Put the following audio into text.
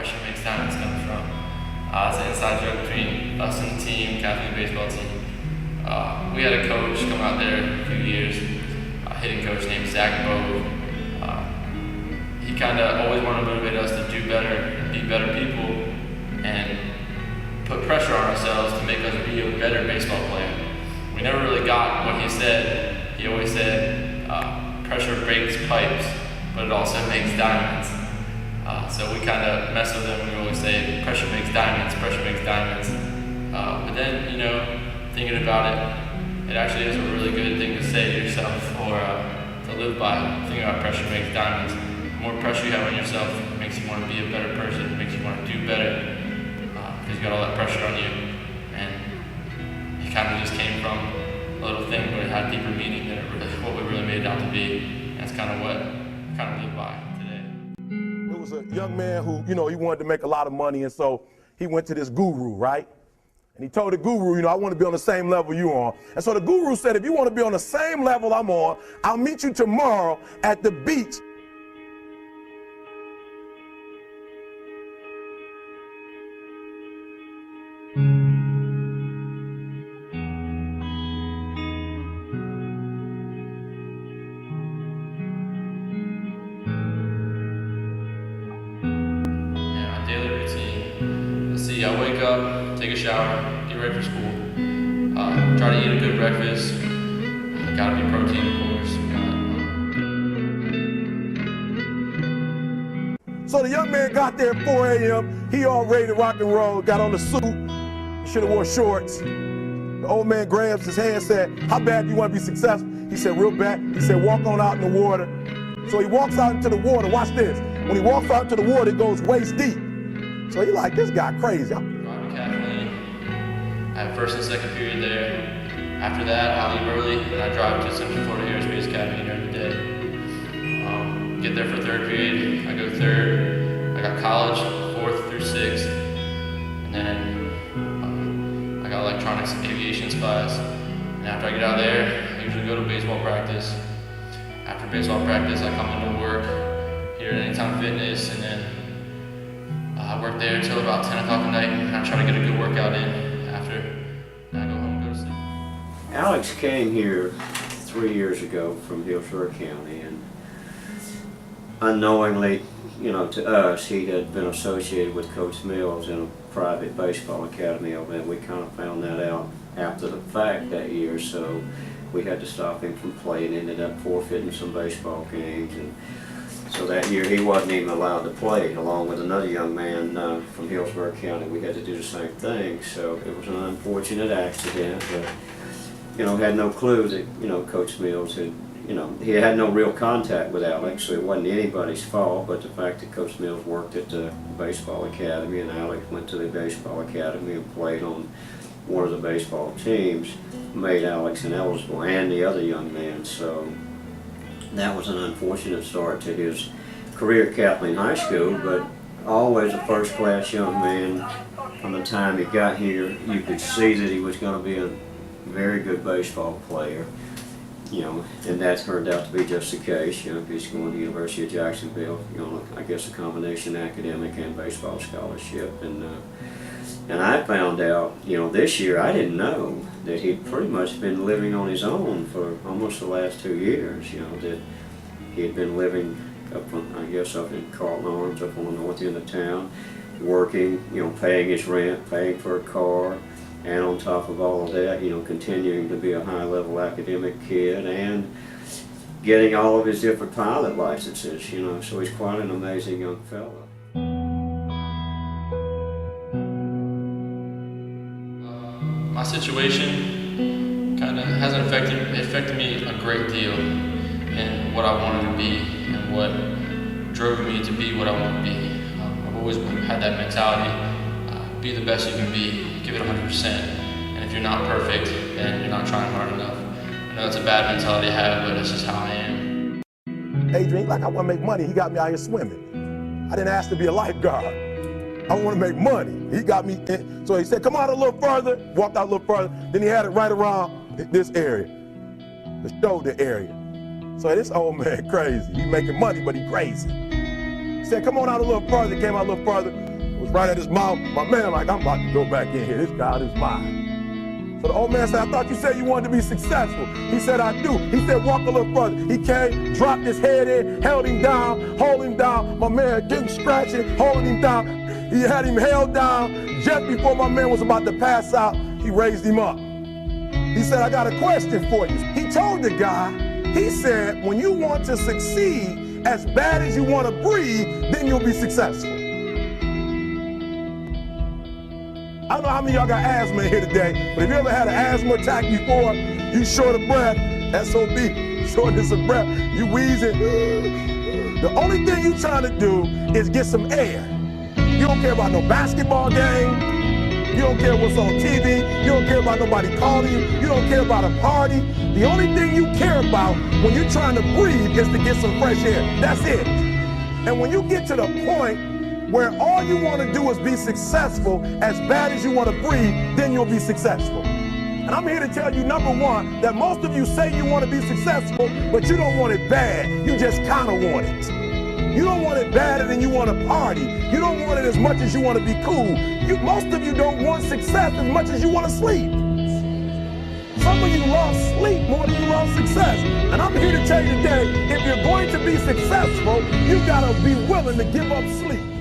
pressure makes diamonds comes from. It's an inside joke between us and the team, Catholic baseball team. We had a coach come out there a few years, a hitting coach named Zach Bove. He kind of always wanted to motivate us to do better and be better people and put pressure on ourselves to make us be a better baseball player. We never really got what he said. He always said, pressure breaks pipes, but it also makes diamonds. So we kind of mess with him. We always say, pressure makes diamonds, pressure makes diamonds. But then, thinking about it, it actually is a really good thing to say to yourself or to live by. Thinking about pressure makes diamonds. The more pressure you have on yourself makes you want to be a better person, makes you want to do better, because you got all that pressure on you. And it kind of just came from a little thing, but it had deeper meaning than what we really made it out to be. And that's kind of what I kind of live by today. It was a young man who, he wanted to make a lot of money, and so he went to this guru, right? And he told the guru, I want to be on the same level you're on. And so the guru said, if you want to be on the same level I'm on, I'll meet you tomorrow at the beach. I wake up, take a shower, get ready for school, try to eat a good breakfast, gotta be protein of course. So the young man got there at 4 a.m., he all ready to rock and roll, got on the suit, he should have wore shorts. The old man grabs his hand and said, how bad do you want to be successful? He said, real bad. He said, walk on out in the water. So he walks out into the water, watch this. When he walks out into the water, it goes waist deep. So he like, this guy crazy. Drive to Kathleen. I have first and second period there. After that, I leave early and I drive to Central Florida Aerospace Academy during the day. Get there for third period. I go third. I got college, 4th through 6th. And then I got electronics and aviations class. And after I get out of there, I usually go to baseball practice. After baseball practice, I come into work here at Anytime Fitness, and then I work there until about 10 o'clock at night, and I try to get a good workout in after, and I go home and go to sleep. Alex came here 3 years ago from Hillsborough County, and unknowingly, to us, he had been associated with Coach Mills in a private baseball academy over there. We kind of found that out after the fact that year, so we had to stop him from playing, ended up forfeiting some baseball games. And so that year he wasn't even allowed to play, along with another young man from Hillsborough County. We had to do the same thing, so it was an unfortunate accident, but had no clue that Coach Mills had, he had no real contact with Alex, so it wasn't anybody's fault, but the fact that Coach Mills worked at the baseball academy and Alex went to the baseball academy and played on one of the baseball teams made Alex ineligible, and the other young man, so that was an unfortunate start to his career at Kathleen High School, but always a first-class young man. From the time he got here, you could see that he was going to be a very good baseball player, and that turned out to be just the case. He's going to the University of Jacksonville, I guess a combination academic and baseball scholarship, and I found out, this year I didn't know that he'd pretty much been living on his own for almost the last 2 years, that he had been living up in Carlton Arms, up on the north end of town, working, paying his rent, paying for a car, and on top of all of that, continuing to be a high-level academic kid and getting all of his different pilot licenses, so he's quite an amazing young fellow. My situation kind of hasn't affected me a great deal in what I wanted to be and what drove me to be what I want to be. I've always had that mentality, be the best you can be, give it 100%, and if you're not perfect, then you're not trying hard enough. I know it's a bad mentality to have, but it's just how I am. Adrian, like I want to make money, he got me out here swimming. I didn't ask to be a lifeguard. I want to make money. He got me in. So he said, come out a little further, walked out a little further. Then he had it right around this area, the shoulder area. So this old man crazy. He making money, but he crazy. He said, come on out a little further. Came out a little further. right at his mouth. My man like, I'm about to go back in here. This God is mine. So the old man said, I thought you said you wanted to be successful. He said, I do. He said, walk a little further. He came, dropped his head in, held him down, hold him down. My man getting scratching, holding him down. He had him held down. Just before my man was about to pass out, he raised him up. He said, I got a question for you. He told the guy, he said, when you want to succeed as bad as you want to breathe, then you'll be successful. I don't know how many of y'all got asthma in here today, but if you ever had an asthma attack before, you short of breath, SOB, shortness of breath, you wheezing. The only thing you trying to do is get some air. You don't care about no basketball game. You don't care what's on TV. You don't care about nobody calling you. You don't care about a party. The only thing you care about when you're trying to breathe is to get some fresh air. That's it. And when you get to the point where all you want to do is be successful as bad as you want to breathe, then you'll be successful. And I'm here to tell you, number one, that most of you say you want to be successful, but you don't want it bad. You just kind of want it. You don't want it badder than you want to party. You don't want it as much as you want to be cool. Most of you don't want success as much as you want to sleep. Some of you love sleep more than you love success. And I'm here to tell you today, if you're going to be successful, you got to be willing to give up sleep.